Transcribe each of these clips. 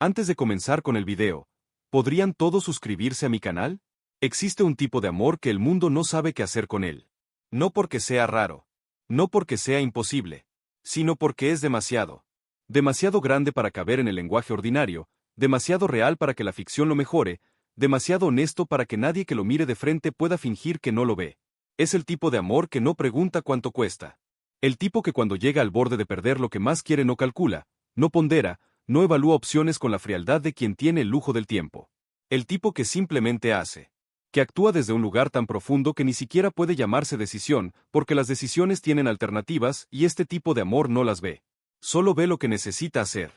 Antes de comenzar con el video, ¿podrían todos suscribirse a mi canal? Existe un tipo de amor que el mundo no sabe qué hacer con él. No porque sea raro, no porque sea imposible, sino porque es demasiado. Demasiado grande para caber en el lenguaje ordinario, demasiado real para que la ficción lo mejore, demasiado honesto para que nadie que lo mire de frente pueda fingir que no lo ve. Es el tipo de amor que no pregunta cuánto cuesta. El tipo que cuando llega al borde de perder lo que más quiere no calcula, no pondera, no evalúa opciones con la frialdad de quien tiene el lujo del tiempo. El tipo que simplemente hace. Que actúa desde un lugar tan profundo que ni siquiera puede llamarse decisión, porque las decisiones tienen alternativas y este tipo de amor no las ve. Solo ve lo que necesita hacer.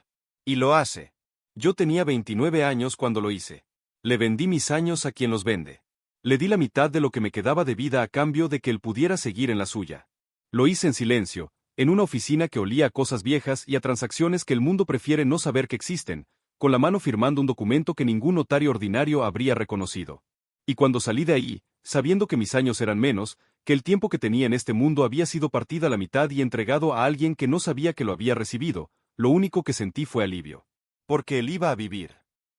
Y lo hace. Yo tenía 29 años cuando lo hice. Le vendí mis años a quien los vende. Le di la mitad de lo que me quedaba de vida a cambio de que él pudiera seguir en la suya. Lo hice en silencio, en una oficina que olía a cosas viejas y a transacciones que el mundo prefiere no saber que existen, con la mano firmando un documento que ningún notario ordinario habría reconocido. Y cuando salí de ahí, sabiendo que mis años eran menos, que el tiempo que tenía en este mundo había sido partida a la mitad y entregado a alguien que no sabía que lo había recibido, lo único que sentí fue alivio. Porque él iba a vivir.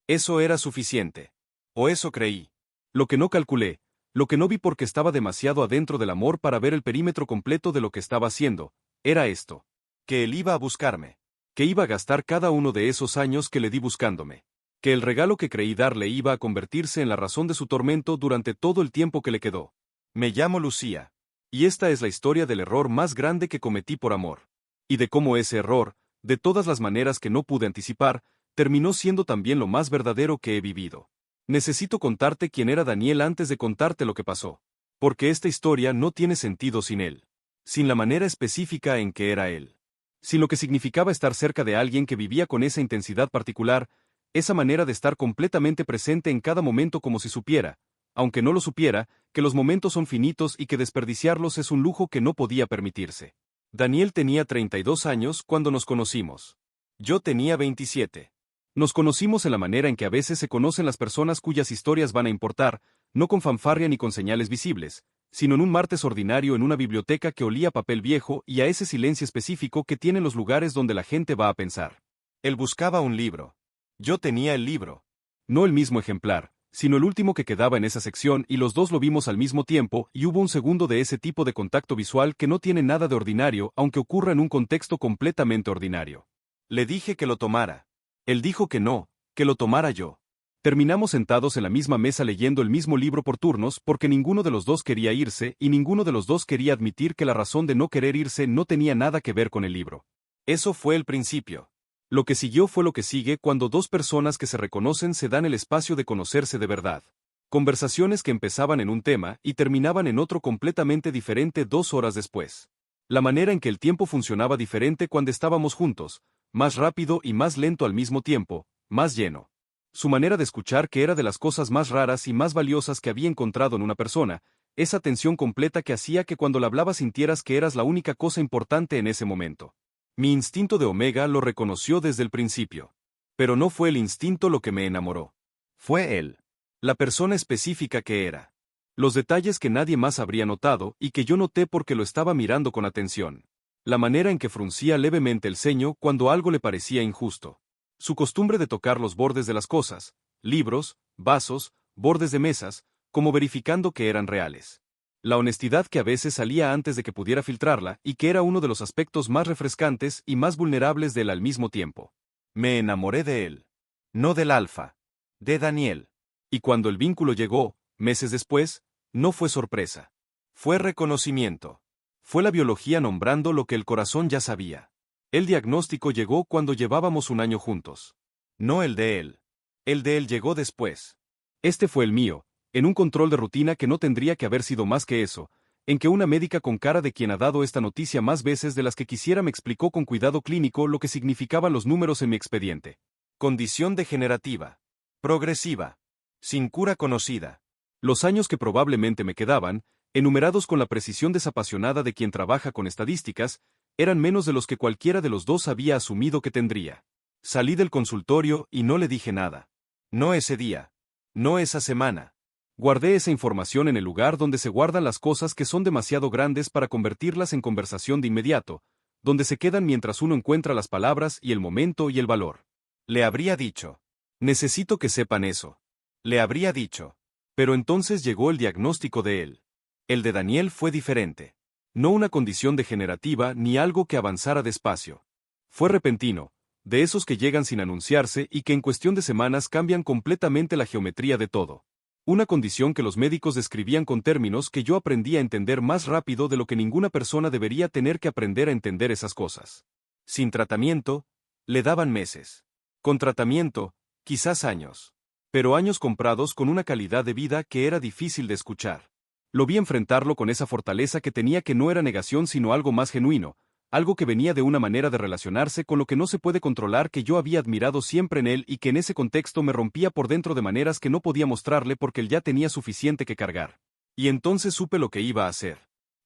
Eso era suficiente. O eso creí. Lo que no calculé, lo que no vi porque estaba demasiado adentro del amor para ver el perímetro completo de lo que estaba haciendo, era esto. Que él iba a buscarme. Que iba a gastar cada uno de esos años que le di buscándome. Que el regalo que creí darle iba a convertirse en la razón de su tormento durante todo el tiempo que le quedó. Me llamo Lucía. Y esta es la historia del error más grande que cometí por amor. Y de cómo ese error, de todas las maneras que no pude anticipar, terminó siendo también lo más verdadero que he vivido. Necesito contarte quién era Daniel antes de contarte lo que pasó. Porque esta historia no tiene sentido sin él. Sin la manera específica en que era él. Sin lo que significaba estar cerca de alguien que vivía con esa intensidad particular, esa manera de estar completamente presente en cada momento como si supiera, aunque no lo supiera, que los momentos son finitos y que desperdiciarlos es un lujo que no podía permitirse. Daniel tenía 32 años cuando nos conocimos. Yo tenía 27. Nos conocimos en la manera en que a veces se conocen las personas cuyas historias van a importar, no con fanfarria ni con señales visibles, sino en un martes ordinario en una biblioteca que olía a papel viejo y a ese silencio específico que tienen los lugares donde la gente va a pensar. Él buscaba un libro. Yo tenía el libro. No el mismo ejemplar, sino el último que quedaba en esa sección y los dos lo vimos al mismo tiempo y hubo un segundo de ese tipo de contacto visual que no tiene nada de ordinario aunque ocurra en un contexto completamente ordinario. Le dije que lo tomara. Él dijo que no, que lo tomara yo. Terminamos sentados en la misma mesa leyendo el mismo libro por turnos porque ninguno de los dos quería irse y ninguno de los dos quería admitir que la razón de no querer irse no tenía nada que ver con el libro. Eso fue el principio. Lo que siguió fue lo que sigue cuando dos personas que se reconocen se dan el espacio de conocerse de verdad. Conversaciones que empezaban en un tema y terminaban en otro completamente diferente 2 horas después. La manera en que el tiempo funcionaba diferente cuando estábamos juntos, más rápido y más lento al mismo tiempo, más lleno. Su manera de escuchar que era de las cosas más raras y más valiosas que había encontrado en una persona, esa atención completa que hacía que cuando la hablaba sintieras que eras la única cosa importante en ese momento. Mi instinto de Omega lo reconoció desde el principio. Pero no fue el instinto lo que me enamoró. Fue él. La persona específica que era. Los detalles que nadie más habría notado y que yo noté porque lo estaba mirando con atención. La manera en que fruncía levemente el ceño cuando algo le parecía injusto. Su costumbre de tocar los bordes de las cosas, libros, vasos, bordes de mesas, como verificando que eran reales. La honestidad que a veces salía antes de que pudiera filtrarla y que era uno de los aspectos más refrescantes y más vulnerables de él al mismo tiempo. Me enamoré de él. No del alfa. De Daniel. Y cuando el vínculo llegó, meses después, no fue sorpresa. Fue reconocimiento. Fue la biología nombrando lo que el corazón ya sabía. El diagnóstico llegó cuando llevábamos un año juntos. No el de él. El de él llegó después. Este fue el mío, en un control de rutina que no tendría que haber sido más que eso, en que una médica con cara de quien ha dado esta noticia más veces de las que quisiera me explicó con cuidado clínico lo que significaban los números en mi expediente. Condición degenerativa. Progresiva. Sin cura conocida. Los años que probablemente me quedaban, enumerados con la precisión desapasionada de quien trabaja con estadísticas, eran menos de los que cualquiera de los dos había asumido que tendría. Salí del consultorio y no le dije nada. No ese día. No esa semana. Guardé esa información en el lugar donde se guardan las cosas que son demasiado grandes para convertirlas en conversación de inmediato, donde se quedan mientras uno encuentra las palabras y el momento y el valor. Le habría dicho. Necesito que sepan eso. Le habría dicho. Pero entonces llegó el diagnóstico de él. El de Daniel fue diferente. No una condición degenerativa ni algo que avanzara despacio. Fue repentino, de esos que llegan sin anunciarse y que en cuestión de semanas cambian completamente la geometría de todo. Una condición que los médicos describían con términos que yo aprendí a entender más rápido de lo que ninguna persona debería tener que aprender a entender esas cosas. Sin tratamiento, le daban meses. Con tratamiento, quizás años. Pero años comprados con una calidad de vida que era difícil de escuchar. Lo vi enfrentarlo con esa fortaleza que tenía, que no era negación sino algo más genuino, algo que venía de una manera de relacionarse con lo que no se puede controlar que yo había admirado siempre en él y que en ese contexto me rompía por dentro de maneras que no podía mostrarle porque él ya tenía suficiente que cargar. Y entonces supe lo que iba a hacer.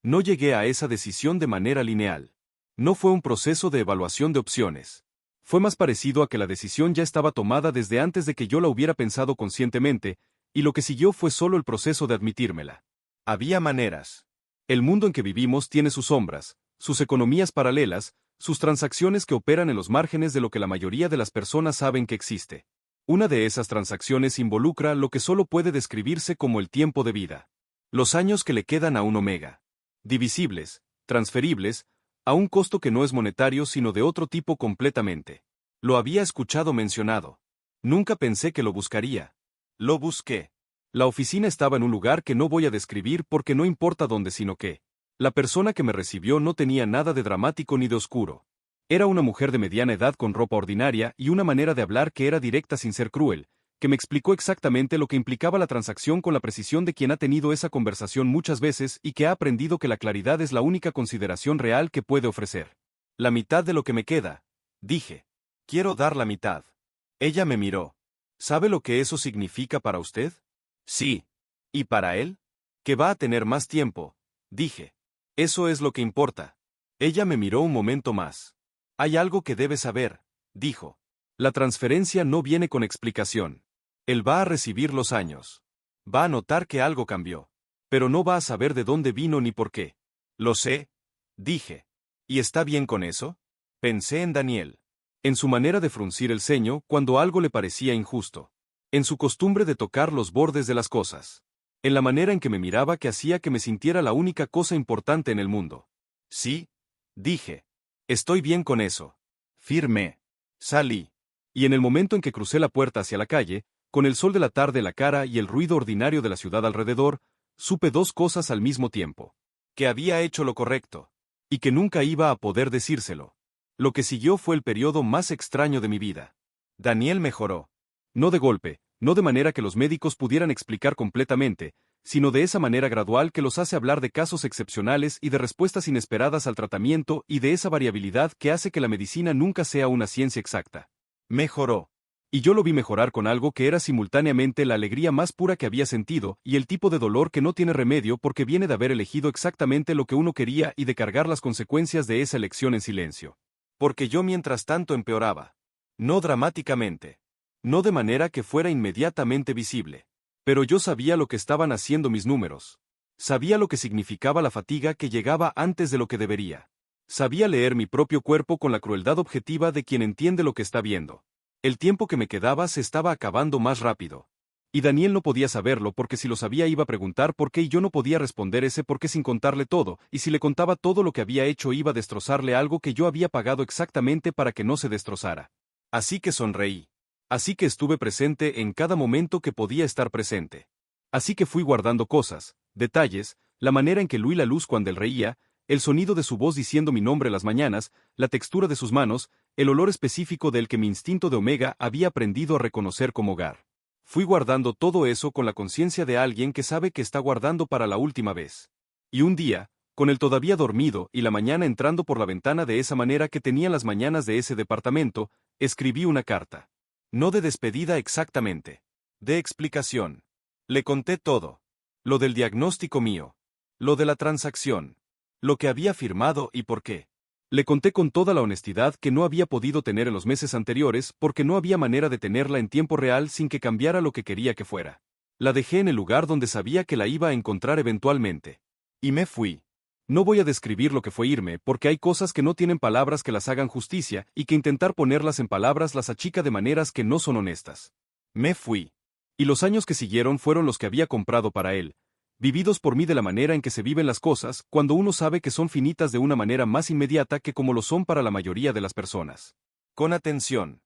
No llegué a esa decisión de manera lineal. No fue un proceso de evaluación de opciones. Fue más parecido a que la decisión ya estaba tomada desde antes de que yo la hubiera pensado conscientemente, y lo que siguió fue solo el proceso de admitírmela. Había maneras. El mundo en que vivimos tiene sus sombras, sus economías paralelas, sus transacciones que operan en los márgenes de lo que la mayoría de las personas saben que existe. Una de esas transacciones involucra lo que solo puede describirse como el tiempo de vida. Los años que le quedan a un omega. Divisibles, transferibles, a un costo que no es monetario sino de otro tipo completamente. Lo había escuchado mencionado. Nunca pensé que lo buscaría. Lo busqué. La oficina estaba en un lugar que no voy a describir porque no importa dónde, sino que la persona que me recibió no tenía nada de dramático ni de oscuro. Era una mujer de mediana edad con ropa ordinaria y una manera de hablar que era directa sin ser cruel, que me explicó exactamente lo que implicaba la transacción con la precisión de quien ha tenido esa conversación muchas veces y que ha aprendido que la claridad es la única consideración real que puede ofrecer. La mitad de lo que me queda, dije. Quiero dar la mitad. Ella me miró. ¿Sabe lo que eso significa para usted? Sí. ¿Y para él? Que va a tener más tiempo, dije. Eso es lo que importa. Ella me miró un momento más. Hay algo que debe saber, dijo. La transferencia no viene con explicación. Él va a recibir los años. Va a notar que algo cambió. Pero no va a saber de dónde vino ni por qué. Lo sé, dije. ¿Y está bien con eso? Pensé en Daniel. En su manera de fruncir el ceño cuando algo le parecía injusto. En su costumbre de tocar los bordes de las cosas. En la manera en que me miraba que hacía que me sintiera la única cosa importante en el mundo. Sí, dije. Estoy bien con eso. Firmé. Salí. Y en el momento en que crucé la puerta hacia la calle, con el sol de la tarde en la cara y el ruido ordinario de la ciudad alrededor, supe dos cosas al mismo tiempo. Que había hecho lo correcto. Y que nunca iba a poder decírselo. Lo que siguió fue el periodo más extraño de mi vida. Daniel mejoró. No de golpe, no de manera que los médicos pudieran explicar completamente, sino de esa manera gradual que los hace hablar de casos excepcionales y de respuestas inesperadas al tratamiento y de esa variabilidad que hace que la medicina nunca sea una ciencia exacta. Mejoró. Y yo lo vi mejorar con algo que era simultáneamente la alegría más pura que había sentido y el tipo de dolor que no tiene remedio porque viene de haber elegido exactamente lo que uno quería y de cargar las consecuencias de esa elección en silencio. Porque yo mientras tanto empeoraba. No dramáticamente. No de manera que fuera inmediatamente visible. Pero yo sabía lo que estaban haciendo mis números. Sabía lo que significaba la fatiga que llegaba antes de lo que debería. Sabía leer mi propio cuerpo con la crueldad objetiva de quien entiende lo que está viendo. El tiempo que me quedaba se estaba acabando más rápido. Y Daniel no podía saberlo porque si lo sabía iba a preguntar por qué y yo no podía responder ese por qué sin contarle todo, y si le contaba todo lo que había hecho iba a destrozarle algo que yo había pagado exactamente para que no se destrozara. Así que sonreí. Así que estuve presente en cada momento que podía estar presente. Así que fui guardando cosas, detalles, la manera en que Luis la luz cuando él reía, el sonido de su voz diciendo mi nombre las mañanas, la textura de sus manos, el olor específico del que mi instinto de Omega había aprendido a reconocer como hogar. Fui guardando todo eso con la conciencia de alguien que sabe que está guardando para la última vez. Y un día, con él todavía dormido y la mañana entrando por la ventana de esa manera que tenían las mañanas de ese departamento, escribí una carta. No de despedida exactamente. De explicación. Le conté todo. Lo del diagnóstico mío. Lo de la transacción. Lo que había firmado y por qué. Le conté con toda la honestidad que no había podido tener en los meses anteriores porque no había manera de tenerla en tiempo real sin que cambiara lo que quería que fuera. La dejé en el lugar donde sabía que la iba a encontrar eventualmente. Y me fui. No voy a describir lo que fue irme, porque hay cosas que no tienen palabras que las hagan justicia, y que intentar ponerlas en palabras las achica de maneras que no son honestas. Me fui. Y los años que siguieron fueron los que había comprado para él, vividos por mí de la manera en que se viven las cosas, cuando uno sabe que son finitas de una manera más inmediata que como lo son para la mayoría de las personas. Con atención.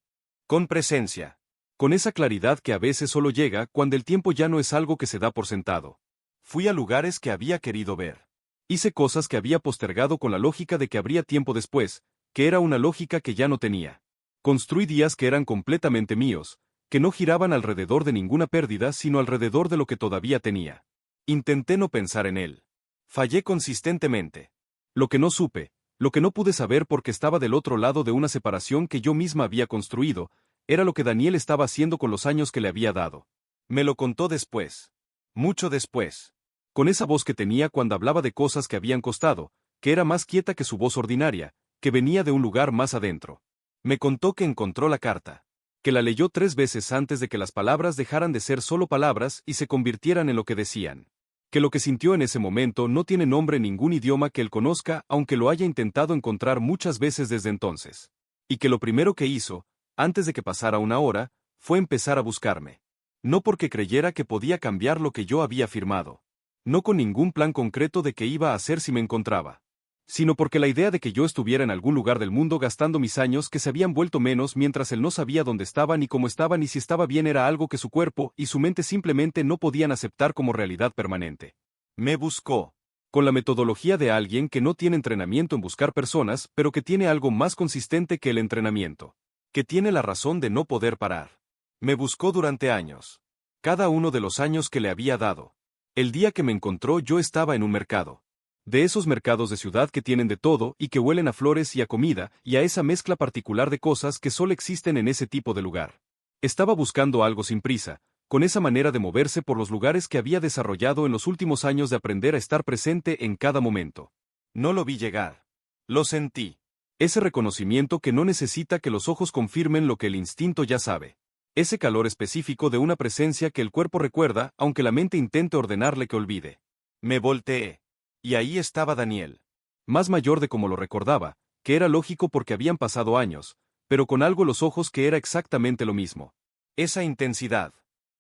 Con presencia. Con esa claridad que a veces solo llega cuando el tiempo ya no es algo que se da por sentado. Fui a lugares que había querido ver. Hice cosas que había postergado con la lógica de que habría tiempo después, que era una lógica que ya no tenía. Construí días que eran completamente míos, que no giraban alrededor de ninguna pérdida sino alrededor de lo que todavía tenía. Intenté no pensar en él. Fallé consistentemente. Lo que no supe, lo que no pude saber porque estaba del otro lado de una separación que yo misma había construido, era lo que Daniel estaba haciendo con los años que le había dado. Me lo contó después. Mucho después. Con esa voz que tenía cuando hablaba de cosas que habían costado, que era más quieta que su voz ordinaria, que venía de un lugar más adentro. Me contó que encontró la carta, que la leyó 3 veces antes de que las palabras dejaran de ser solo palabras y se convirtieran en lo que decían. Que lo que sintió en ese momento no tiene nombre en ningún idioma que él conozca, aunque lo haya intentado encontrar muchas veces desde entonces. Y que lo primero que hizo, antes de que pasara una hora, fue empezar a buscarme. No porque creyera que podía cambiar lo que yo había firmado. No con ningún plan concreto de qué iba a hacer si me encontraba. Sino porque la idea de que yo estuviera en algún lugar del mundo gastando mis años que se habían vuelto menos mientras él no sabía dónde estaba ni cómo estaba ni si estaba bien era algo que su cuerpo y su mente simplemente no podían aceptar como realidad permanente. Me buscó. Con la metodología de alguien que no tiene entrenamiento en buscar personas, pero que tiene algo más consistente que el entrenamiento. Que tiene la razón de no poder parar. Me buscó durante años. Cada uno de los años que le había dado. El día que me encontró yo estaba en un mercado. De esos mercados de ciudad que tienen de todo y que huelen a flores y a comida y a esa mezcla particular de cosas que solo existen en ese tipo de lugar. Estaba buscando algo sin prisa, con esa manera de moverse por los lugares que había desarrollado en los últimos años de aprender a estar presente en cada momento. No lo vi llegar. Lo sentí. Ese reconocimiento que no necesita que los ojos confirmen lo que el instinto ya sabe. Ese calor específico de una presencia que el cuerpo recuerda, aunque la mente intente ordenarle que olvide. Me volteé. Y ahí estaba Daniel. Más mayor de como lo recordaba, que era lógico porque habían pasado años, pero con algo los ojos que era exactamente lo mismo. Esa intensidad.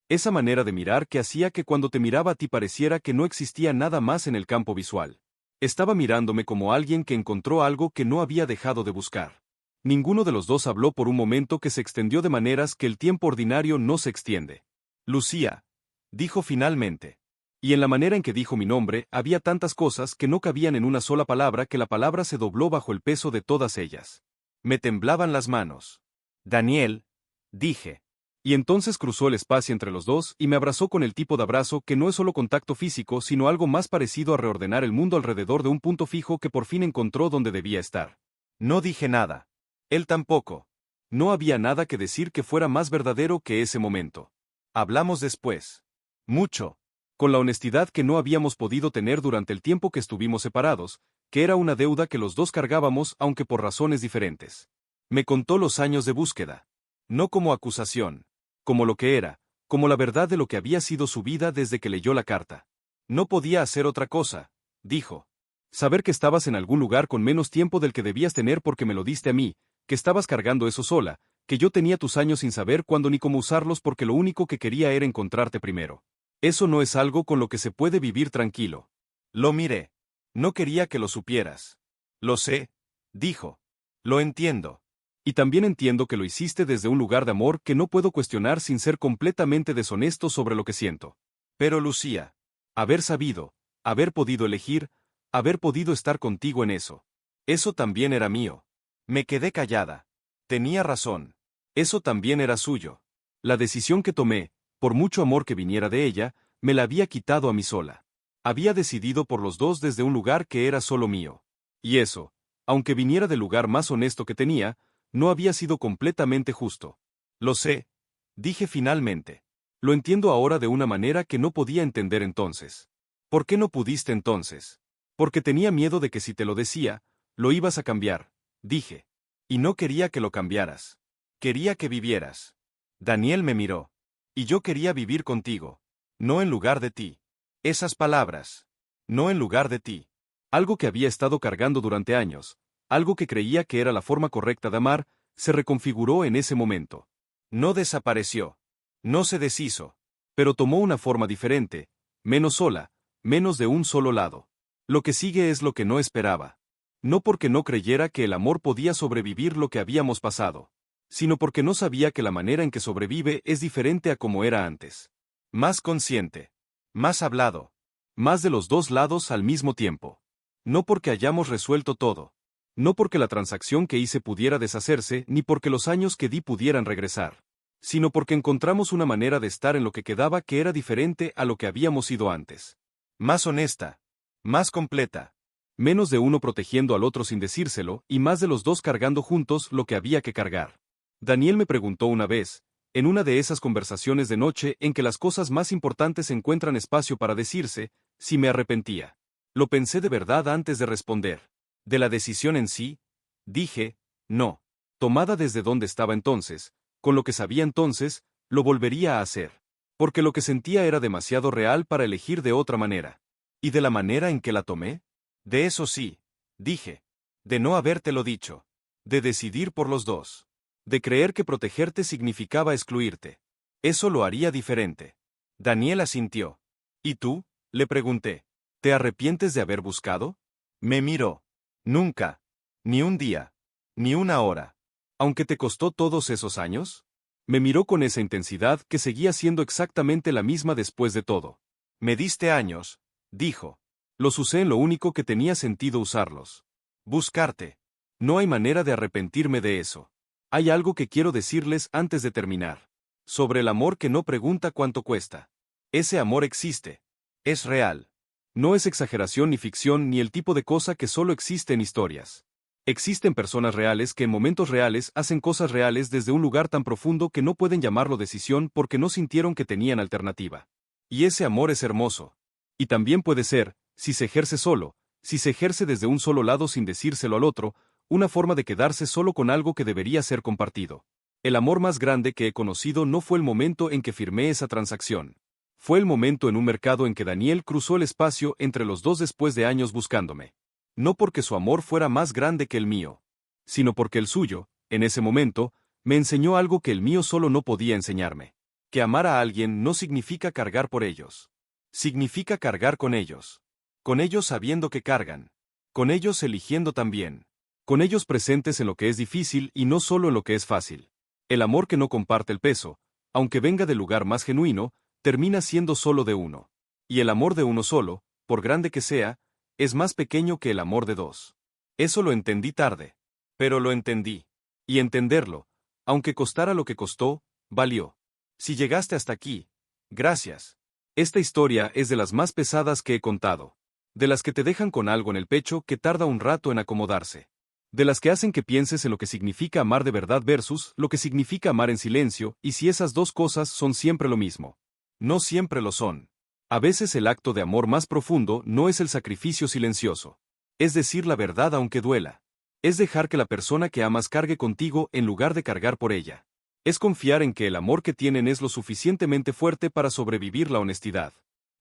Esa manera de mirar que hacía que cuando te miraba a ti pareciera que no existía nada más en el campo visual. Estaba mirándome como alguien que encontró algo que no había dejado de buscar. Ninguno de los dos habló por un momento que se extendió de maneras que el tiempo ordinario no se extiende. Lucía, dijo finalmente. Y en la manera en que dijo mi nombre, había tantas cosas que no cabían en una sola palabra que la palabra se dobló bajo el peso de todas ellas. Me temblaban las manos. Daniel, dije. Y entonces cruzó el espacio entre los dos y me abrazó con el tipo de abrazo que no es solo contacto físico sino algo más parecido a reordenar el mundo alrededor de un punto fijo que por fin encontró donde debía estar. No dije nada. Él tampoco. No había nada que decir que fuera más verdadero que ese momento. Hablamos después. Mucho. Con la honestidad que no habíamos podido tener durante el tiempo que estuvimos separados, que era una deuda que los dos cargábamos aunque por razones diferentes. Me contó los años de búsqueda. No como acusación. Como lo que era, como la verdad de lo que había sido su vida desde que leyó la carta. No podía hacer otra cosa, dijo. Saber que estabas en algún lugar con menos tiempo del que debías tener porque me lo diste a mí, que estabas cargando eso sola, que yo tenía tus años sin saber cuándo ni cómo usarlos porque lo único que quería era encontrarte primero. Eso no es algo con lo que se puede vivir tranquilo. Lo miré. No quería que lo supieras. Lo sé, dijo. Lo entiendo. Y también entiendo que lo hiciste desde un lugar de amor que no puedo cuestionar sin ser completamente deshonesto sobre lo que siento. Pero Lucía, haber sabido, haber podido elegir, haber podido estar contigo en eso. Eso también era mío. Me quedé callada. Tenía razón. Eso también era suyo. La decisión que tomé, por mucho amor que viniera de ella, me la había quitado a mí sola. Había decidido por los dos desde un lugar que era solo mío. Y eso, aunque viniera del lugar más honesto que tenía, no había sido completamente justo. Lo sé, dije finalmente. Lo entiendo ahora de una manera que no podía entender entonces. ¿Por qué no pudiste entonces? Porque tenía miedo de que si te lo decía, lo ibas a cambiar, dije. Y no quería que lo cambiaras. Quería que vivieras. Daniel me miró. Y yo quería vivir contigo. No en lugar de ti. Esas palabras. No en lugar de ti. Algo que había estado cargando durante años, algo que creía que era la forma correcta de amar, se reconfiguró en ese momento. No desapareció. No se deshizo. Pero tomó una forma diferente, menos sola, menos de un solo lado. Lo que sigue es lo que no esperaba. No porque no creyera que el amor podía sobrevivir lo que habíamos pasado, sino porque no sabía que la manera en que sobrevive es diferente a como era antes. Más consciente. Más hablado. Más de los dos lados al mismo tiempo. No porque hayamos resuelto todo. No porque la transacción que hice pudiera deshacerse, ni porque los años que di pudieran regresar, sino porque encontramos una manera de estar en lo que quedaba que era diferente a lo que habíamos sido antes. Más honesta. Más completa. Menos de uno protegiendo al otro sin decírselo, y más de los dos cargando juntos lo que había que cargar. Daniel me preguntó una vez, en una de esas conversaciones de noche en que las cosas más importantes encuentran espacio para decirse, si me arrepentía. Lo pensé de verdad antes de responder. De la decisión en sí, dije, no. Tomada desde donde estaba entonces, con lo que sabía entonces, lo volvería a hacer. Porque lo que sentía era demasiado real para elegir de otra manera. ¿Y de la manera en que la tomé? De eso sí, dije. De no habértelo dicho. De decidir por los dos. De creer que protegerte significaba excluirte. Eso lo haría diferente. Daniel asintió. ¿Y tú? Le pregunté. ¿Te arrepientes de haber buscado? Me miró. Nunca. Ni un día. Ni una hora. ¿Aunque te costó todos esos años? Me miró con esa intensidad que seguía siendo exactamente la misma después de todo. Me diste años, dijo. Los usé en lo único que tenía sentido usarlos. Buscarte. No hay manera de arrepentirme de eso. Hay algo que quiero decirles antes de terminar. Sobre el amor que no pregunta cuánto cuesta. Ese amor existe. Es real. No es exageración ni ficción ni el tipo de cosa que solo existe en historias. Existen personas reales que en momentos reales hacen cosas reales desde un lugar tan profundo que no pueden llamarlo decisión porque no sintieron que tenían alternativa. Y ese amor es hermoso. Y también puede ser, si se ejerce solo, si se ejerce desde un solo lado sin decírselo al otro, una forma de quedarse solo con algo que debería ser compartido. El amor más grande que he conocido no fue el momento en que firmé esa transacción. Fue el momento en un mercado en que Daniel cruzó el espacio entre los dos después de años buscándome. No porque su amor fuera más grande que el mío, sino porque el suyo, en ese momento, me enseñó algo que el mío solo no podía enseñarme. Que amar a alguien no significa cargar por ellos. Significa cargar con ellos. Con ellos sabiendo que cargan. Con ellos eligiendo también. Con ellos presentes en lo que es difícil y no solo en lo que es fácil. El amor que no comparte el peso, aunque venga del lugar más genuino, termina siendo solo de uno. Y el amor de uno solo, por grande que sea, es más pequeño que el amor de dos. Eso lo entendí tarde. Pero lo entendí. Y entenderlo, aunque costara lo que costó, valió. Si llegaste hasta aquí, gracias. Esta historia es de las más pesadas que he contado. De las que te dejan con algo en el pecho que tarda un rato en acomodarse. De las que hacen que pienses en lo que significa amar de verdad versus lo que significa amar en silencio, y si esas dos cosas son siempre lo mismo. No siempre lo son. A veces el acto de amor más profundo no es el sacrificio silencioso. Es decir la verdad aunque duela. Es dejar que la persona que amas cargue contigo en lugar de cargar por ella. Es confiar en que el amor que tienen es lo suficientemente fuerte para sobrevivir la honestidad.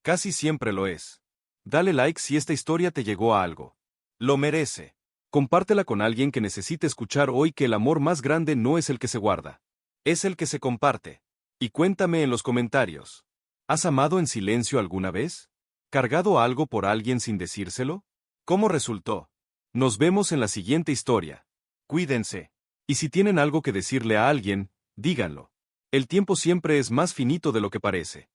Casi siempre lo es. Dale like si esta historia te llegó a algo. Lo merece. Compártela con alguien que necesite escuchar hoy que el amor más grande no es el que se guarda. Es el que se comparte. Y cuéntame en los comentarios. ¿Has amado en silencio alguna vez? ¿Cargado algo por alguien sin decírselo? ¿Cómo resultó? Nos vemos en la siguiente historia. Cuídense. Y si tienen algo que decirle a alguien, díganlo. El tiempo siempre es más finito de lo que parece.